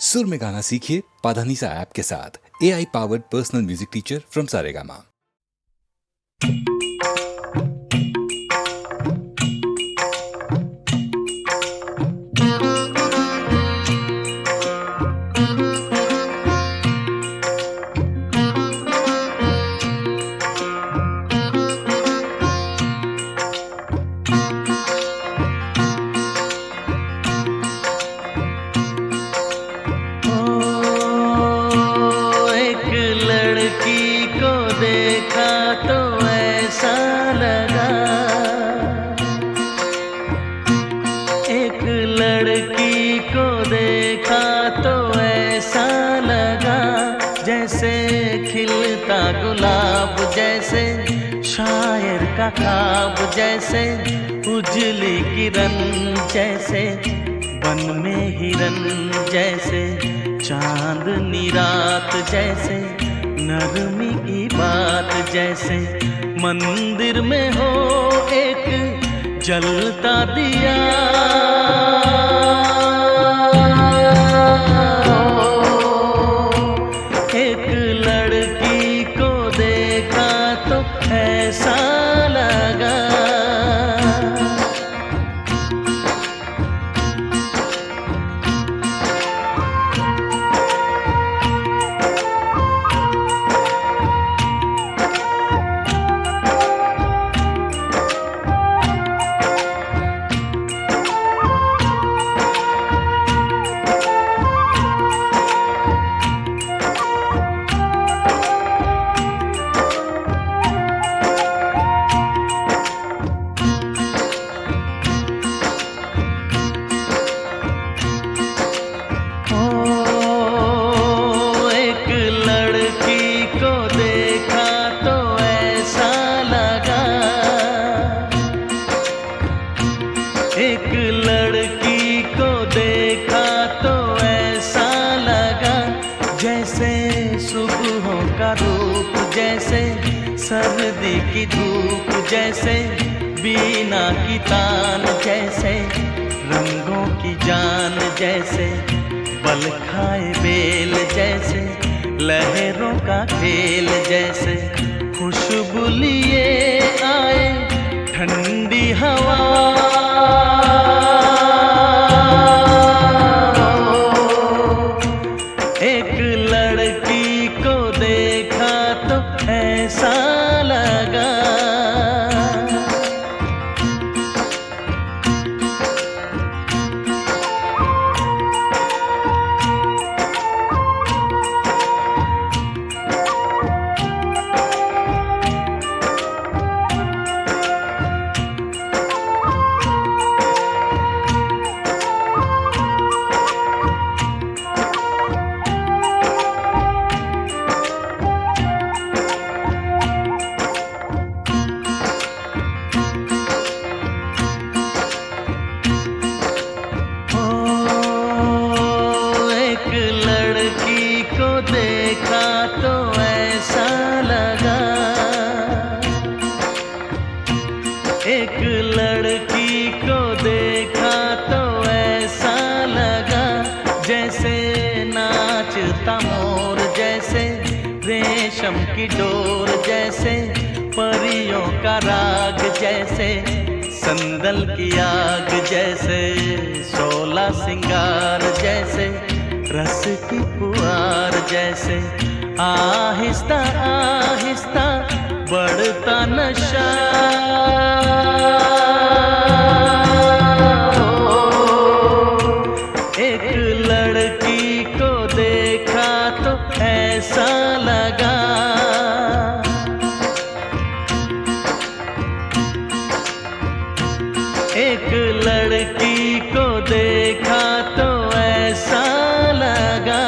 सुर में गाना सीखिए पाधानीसा ऐप के साथ। AI powered personal music teacher from Saregama. ख्वाब जैसे उजली किरण जैसे बन में हिरन जैसे चांदनी रात जैसे नरमी की बात जैसे मंदिर में हो एक जलता दिया एक लड़की को देखा तो ऐसा सर्दी की धूप जैसे बीना की तान जैसे रंगों की जान जैसे बल खाए बेल जैसे लहरों का खेल जैसे खुशबू लिए आए ठंडी हवा एक लड़की को देखा तो ऐसा रेशम की डोर जैसे परियों का राग जैसे संदल की आग जैसे सोला सिंगार जैसे रस की पुआर जैसे आहिस्ता आहिस्ता बढ़ता नशा एक लड़की को देखा तो ऐसा लगा एक लड़की को देखा तो ऐसा लगा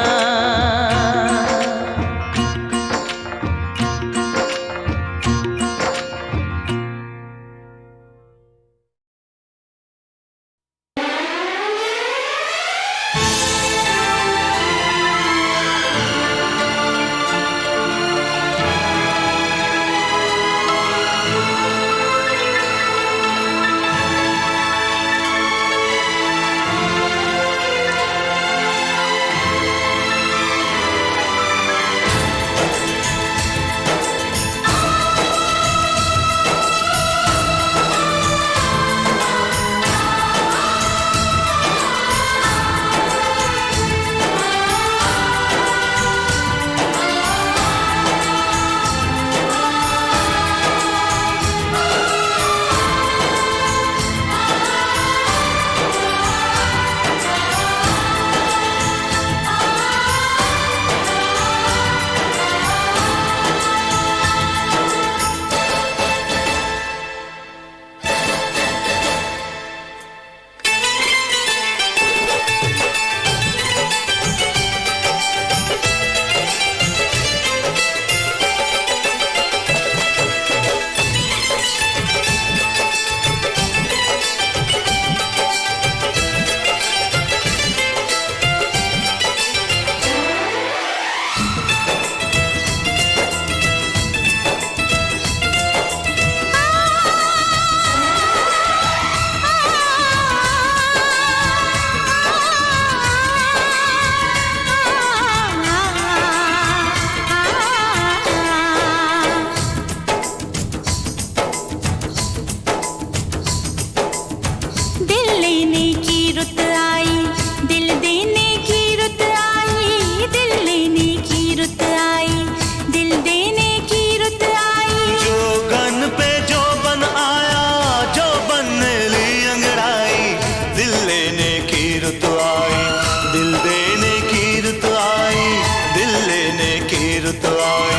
रुत आई,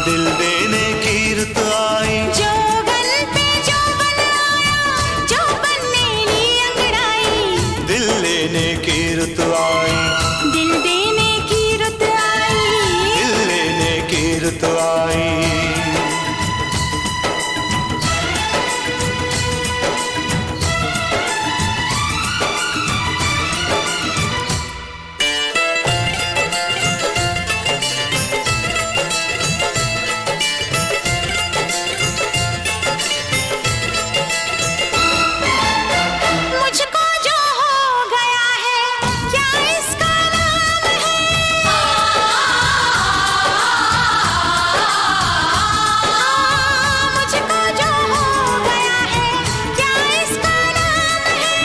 दिल देने की रुत आई। जोबन पे जोबन आया, जोबन ने ली अंगड़ाई। दिल लेने की रुत आई, दिल देने की रुत आई। दिल लेने की रुत आई। मुझको जो हो गया है, क्या इसका नाम है? मुझको जो हो गया है, क्या इसका नाम है?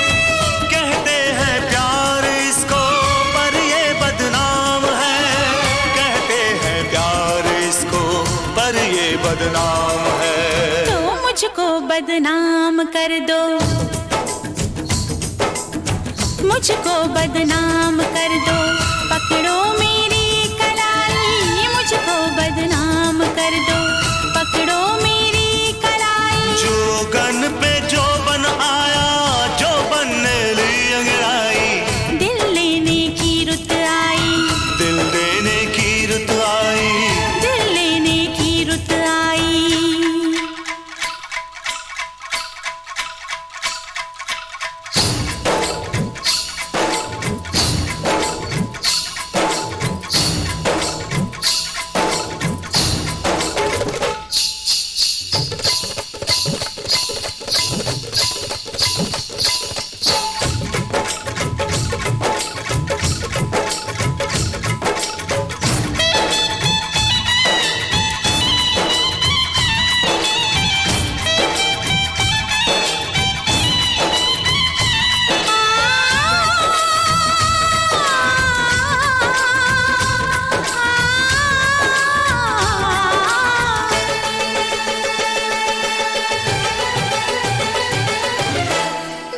कहते हैं प्यार इसको पर ये बदनाम है, कहते हैं प्यार इसको पर ये बदनाम है। तो मुझको बदनाम कर दो, मुझको बदनाम कर दो। पकड़ो मेरी कलाई, मुझको बदनाम कर दो। पकड़ो मेरी कलाई। जोगन पे जोबन आया, जोबन ने ली अंगड़ाई। दिल लेने की रुत आई, दिल देने की रुत आई। दिल लेने की रुत आई।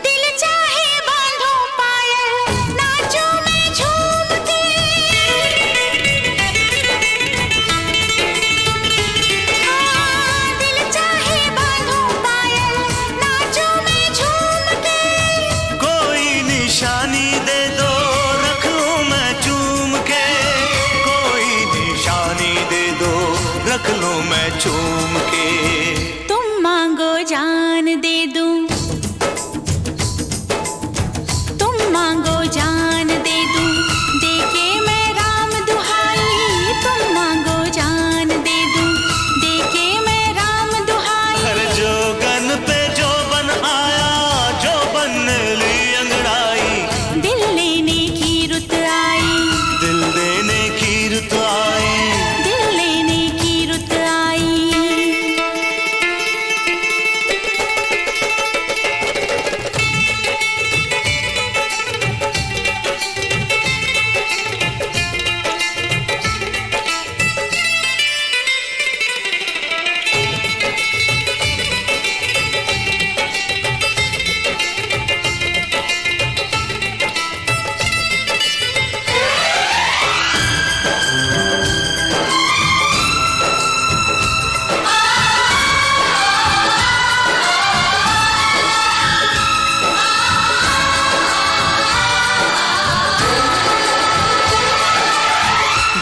दिल चाहे बांधो पायल, नाचूं मैं झूम के। दिल चाहे बांधो पायल, नाचूं मैं झूम के। कोई निशानी दे दो रख लूं मैं चूम के, कोई निशानी दे दो रख लूं मैं चूम के। तुम मांगो जान दे दूं, तुम मांगो जान दे दूं। देके मैं राम दुहाई, तुम मांगो जान दे दूं। देके मैं राम दुहाई। हर जोगन पे जोबन आया, जोबन ने ली अंगड़ाई। दिल लेने की रुत आई, दिल देने की रुत आई। दिल लेने की रुत आई।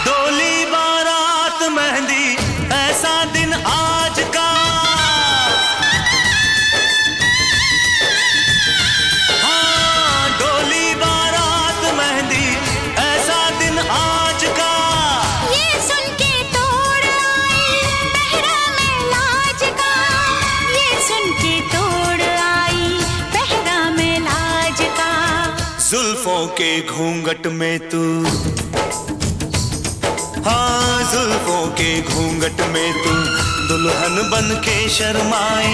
डोली बारात मेहंदी ऐसा दिन आज का, हाँ डोली बारात मेहंदी ऐसा दिन आज का। ये सुन के तोड़ आई पहरा में लाज का। ये सुन के तोड़ आई पहरा में लाज का। जुल्फों के घूंघट में तू, हाँ जुल्फों के घूंघट में तू दुल्हन बन के शर्माई।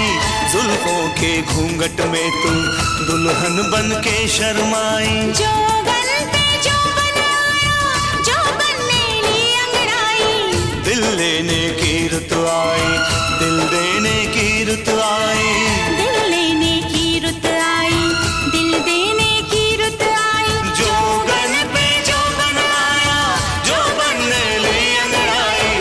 जुल्फों के घूंघट में तू दुल्हन बन के शर्माई। जोबन पे जोबन आया, जोबन ने ली अंगड़ाई। दिल लेने की रुत आई, दिल देने की रुत आई। दिल लेने की रुत आई, दिल देने की रुत आई। जोगन पे जोबन आया, जोबन ने ली अंगड़ाई।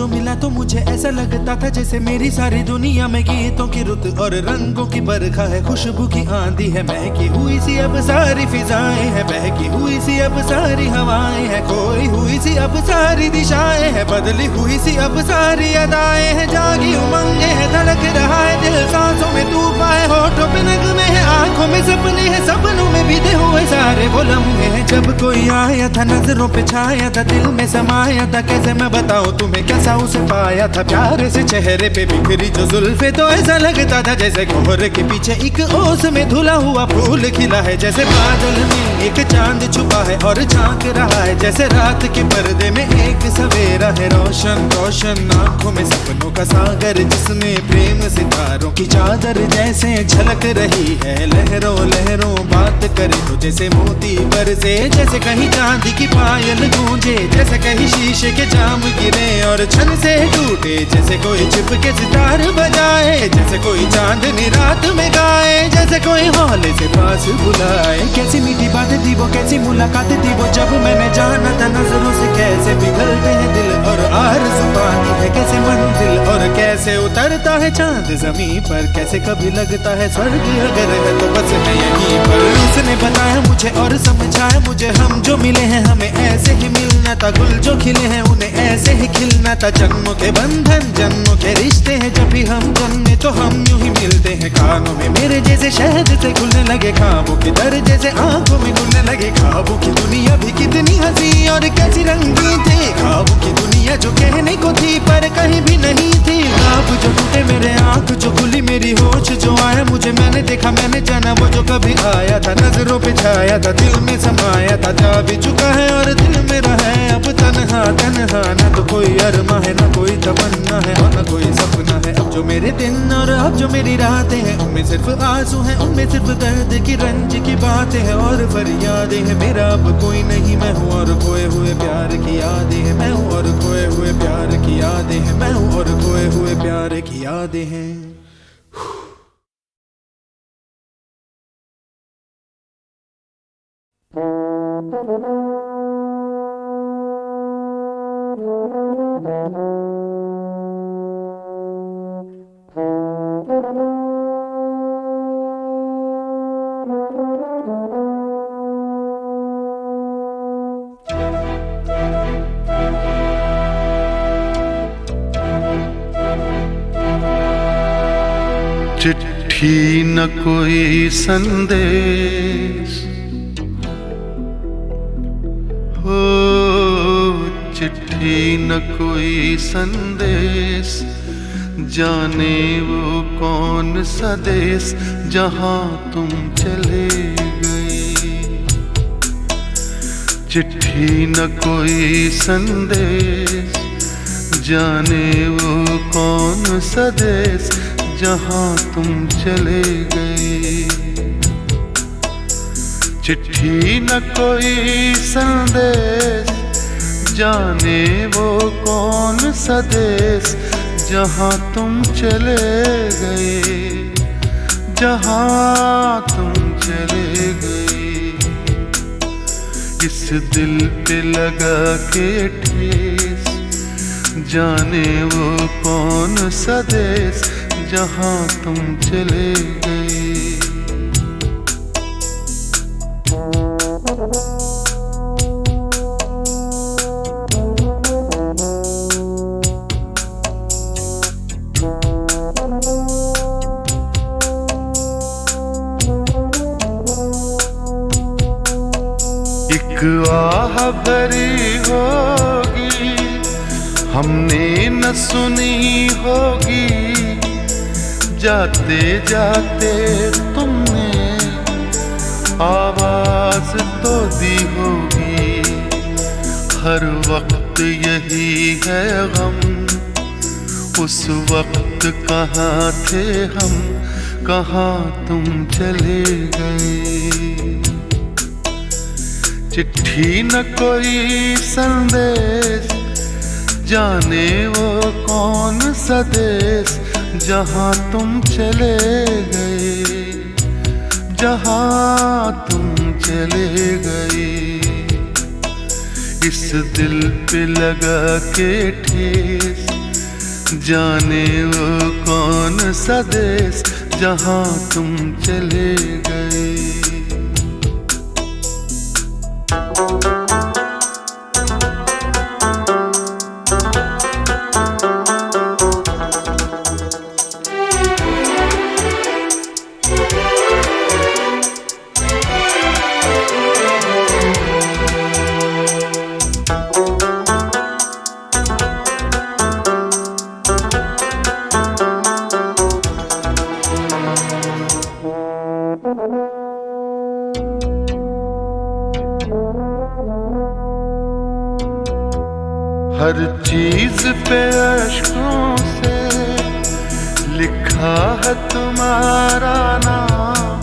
जो मिला तो मुझे ऐसा लगता था जैसे मेरी सारी दुनिया में गीतों की रुत और रंगों की बरखा है, खुशबू की आंधी है, महकी हुई सी अब सारी फिजाएं हैं, बहकी हुई सी अब सारी हवाएं हैं, खोई हुई सी अब सारी दिशाएं हैं, बदली हुई सी अब सारी अदाएं हैं, जागी उमंगे है, धड़क रहा है दिल, सांसों में तूफान है, होठों पे नगमे है, आंखों में सपने हैं, सपनों में बीते हुए सारे वो लम्हे हैं। जब कोई आया था नजरों पे छाया था, दिल में समाया था, कैसे मैं बताऊं तुम्हें कैसा उसे पाया था, प्यार से चेहरे पे बिखरी जो जुल्फे तो ऐसा लगता था जैसे कोहरे के पीछे एक ओस में धुला हुआ फूल खिला है, जैसे बादल में एक चांद छुपा है और झांक रहा है, जैसे रात के पर्दे में एक सवेरा है, रोशन रोशन आंखों में सपनों का सागर, जिसमें प्रेम सितारों की चादर जैसे झलक रही है, लहरों लहरों बात करे तो जैसे मोती बरसे, जैसे कहीं चांदी की पायल गूंजे, जैसे कहीं शीशे के जाम गिरे और छन से टूटे, जैसे कोई छिप के सितार बजाए, जैसे कोई चांदनी रात में गाए, जैसे कोई हौले से पास बुलाए। कैसी मीठी बात थी वो, कैसी मुलाकात थी वो, जब मैंने जाना था नजरों से कैसे पिघलते हैं दिल और आरज़ू पाती है कैसे मंजिल, और कैसे उतरता है चांद जमीन पर, कैसे कभी लगता है स्वर्ग अगर है तो बस मैं यहीं पर। उसने बताया मुझे और समझाया मुझे, हम जो मिले हैं हमें ऐसे ही मिलना था, गुल जो खिले हैं उन्हें ऐसे ही खिलना था, जन्मों के बंधन जन्मों के रिश्ते हैं, जब भी हम जन्मे तो हम यूं ही मिलते हैं, कानों में मेरे जैसे शहद से खुलने लगे ख्वाबों के दर, जैसे आंखों में खुलने लगे ख्वाबों की दुनिया भी कितनी हंसी और कैसी रंगी थी, ख्वाबों की दुनिया जो कहने को थी पर कहीं भी नहीं थी, ख्वाब जो टूटे मेरे आंख जो खुली मेरी होश जो आया मुझे, मैंने देखा मैंने जाना वो जो कभी आया था, नजरों पे छाया था दिल में समाया था, जा भी चुका है और दिल मेरा है अब तन्हा तन्हा, ना तो कोई अरमा है ना कोई तमन्ना है और ना कोई सपना है, अब जो मेरे दिन और अब जो मेरी रातें हैं उनमें सिर्फ आंसू हैं, उनमें सिर्फ दर्द की रंज की बातें हैं और फरियादें हैं, मेरा अब कोई नहीं मैं हूँ और खोए हुए प्यार की यादें हैं, मैं हूँ और खोए हुए प्यार की यादें हैं, मैं हूँ और खोए हुए प्यार की यादें हैं। चिट्ठी न कोई संदेश हो, चिट्ठी न कोई संदेश, जाने वो कौन सा देश जहाँ तुम चले गए। चिट्ठी न कोई संदेश, जाने वो कौन सा देश जहाँ तुम चले गए। चिट्ठी न कोई संदेश, जाने वो कौन सा देश जहाँ तुम चले गए, जहाँ तुम चले गए। इस दिल पे लगा के ठेस, जाने वो कौन सा देश जहाँ तुम चले गए। एक आह भरी होगी, हमने न सुनी होगी, जाते जाते तुमने आवाज तो दी होगी। हर वक्त यही है गम, उस वक्त कहाँ थे हम, कहाँ तुम चले गए। चिट्ठी न कोई संदेश, जाने वो कौन सा देश जहाँ तुम चले गए, जहाँ तुम चले गए। इस दिल पे लगा के ठेस, जाने वो कौन सा देश जहाँ तुम चले गए। हर चीज पे अश्कों से लिखा है तुम्हारा नाम,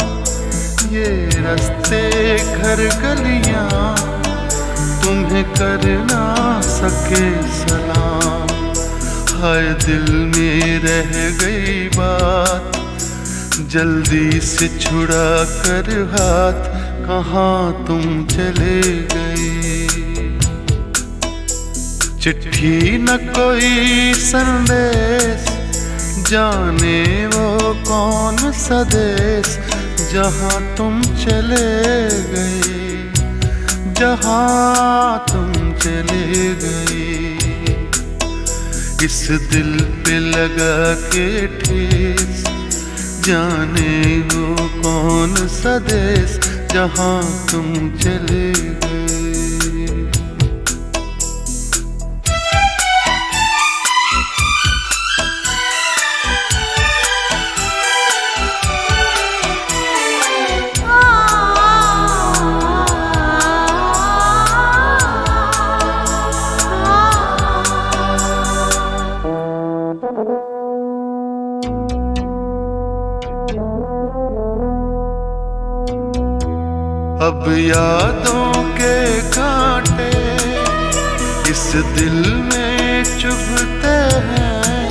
ये रास्ते घर गलियां तुम्हें कर ना सके सलाम। हाय दिल में रह गई बात, जल्दी से छुड़ा कर हाथ, कहाँ तुम चले गए। चिट्ठी न कोई संदेश, जाने वो कौन सा देश जहाँ तुम चले गए, जहाँ तुम चले गए। इस दिल पे लगा के ठेस, जाने वो कौन सा देश जहाँ तुम चले गए। अब यादों के कांटे इस दिल में चुभते हैं,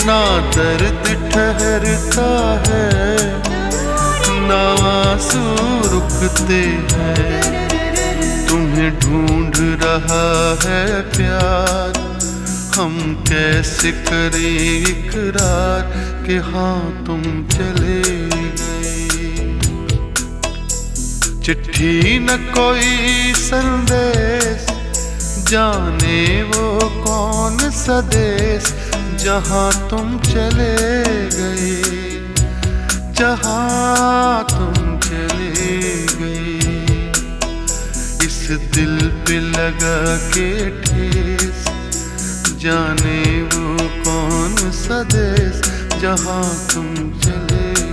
ना दर्द ठहरता है, ना आंसू रुकते हैं। तुम्हें ढूंढ रहा है प्यार, हम कैसे करें इकरार कि हाँ तुम चले गए। चिट्ठी न कोई संदेश, जाने वो कौन सा देश जहाँ तुम चले गए, जहाँ तुम चले गए। इस दिल पे लगा के ठेस, जाने वो कौन सा देश जहाँ तुम चले गए।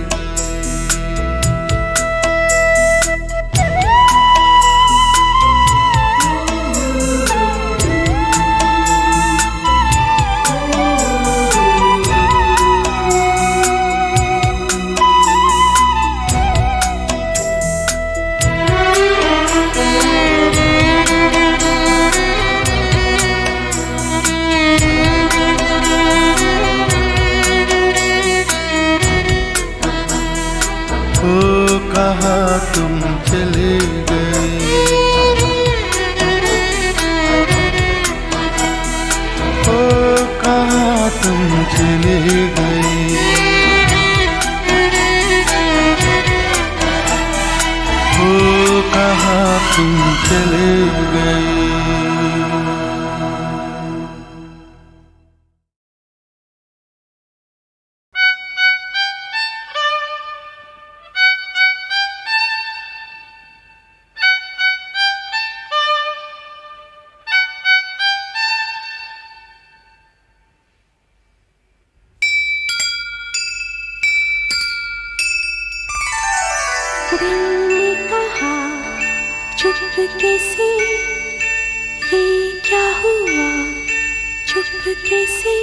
कहाँ तुम चले गए, ओ कहाँ तुम चले गए, ओ कहाँ तुम चले गए। दिल ने कहा चुपके से, ये क्या हुआ चुपके से।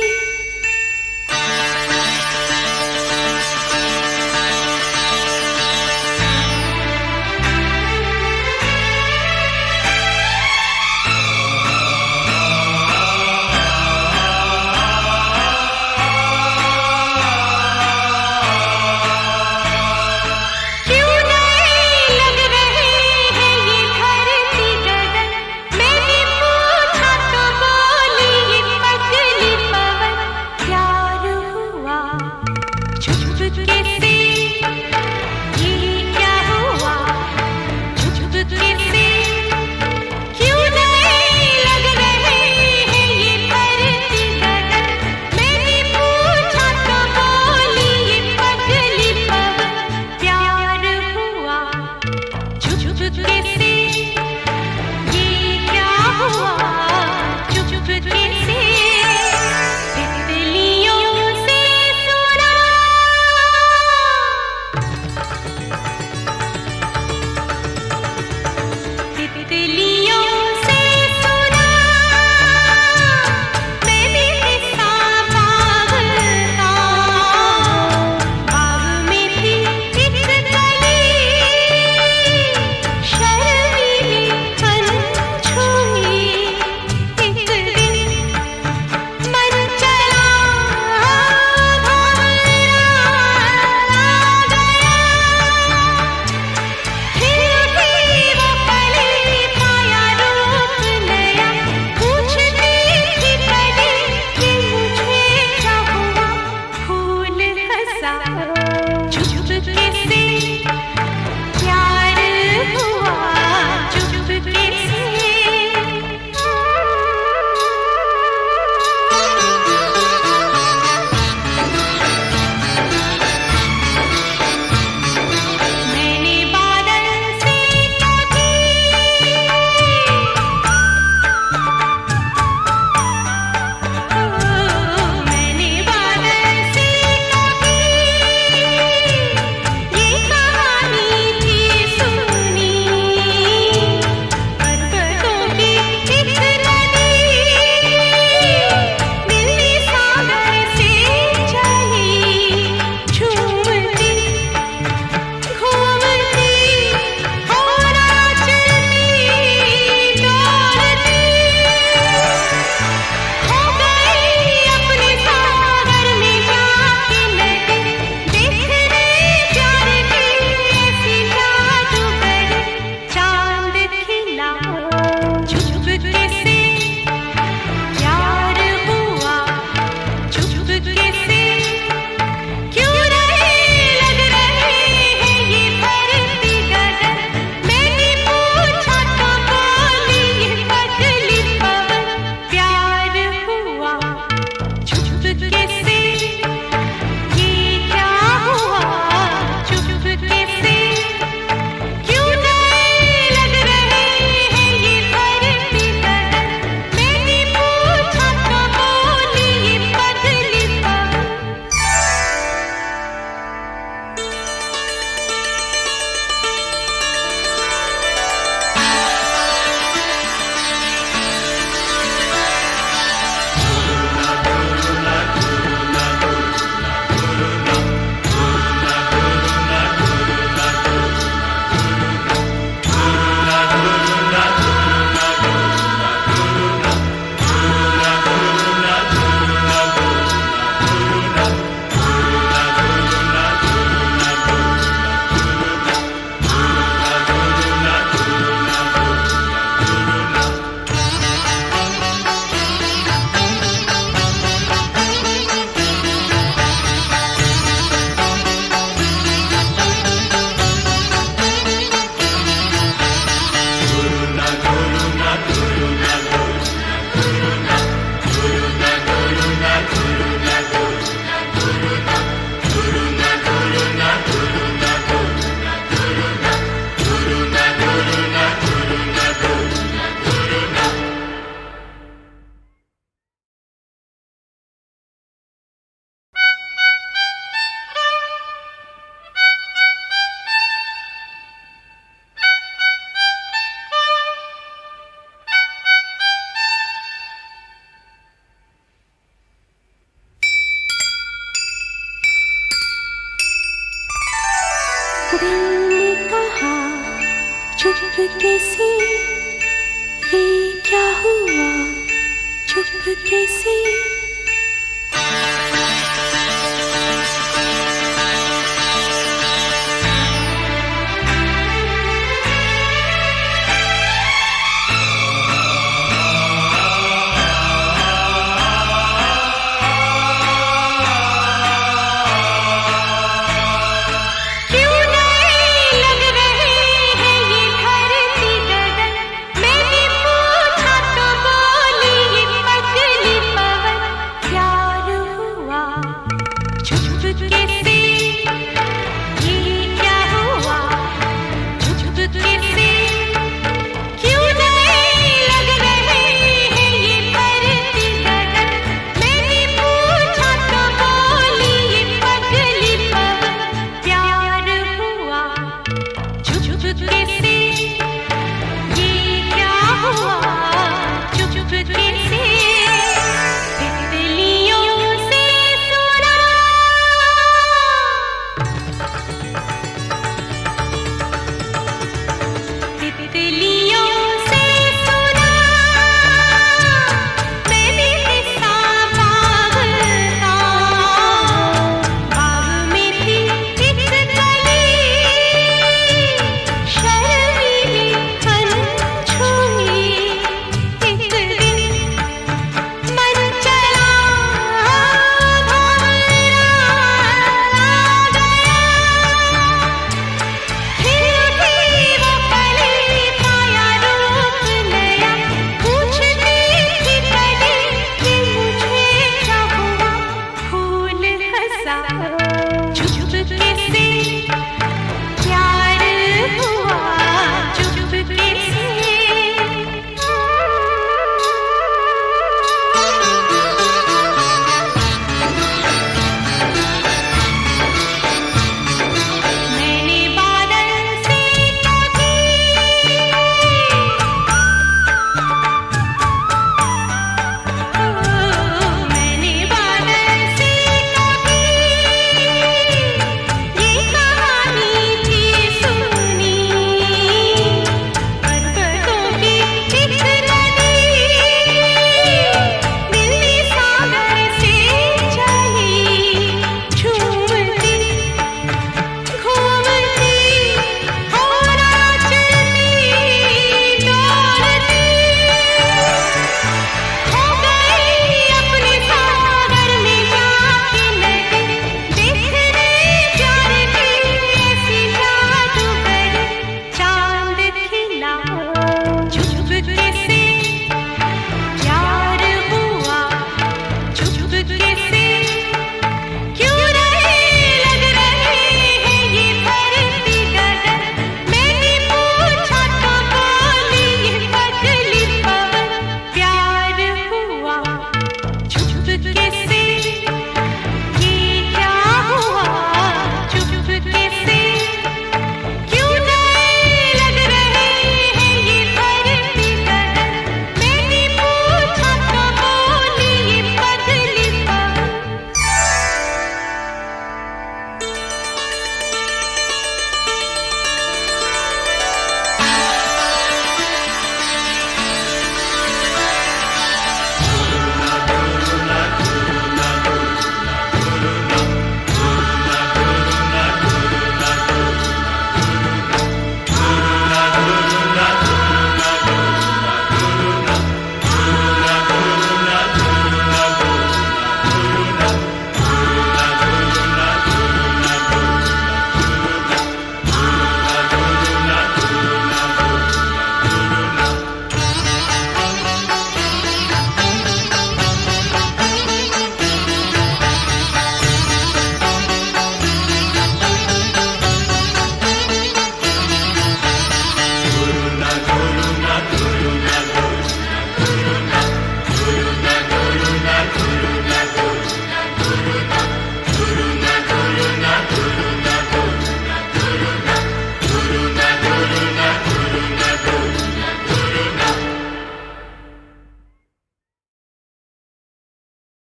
चुपके से ये क्या हुआ, चुपके से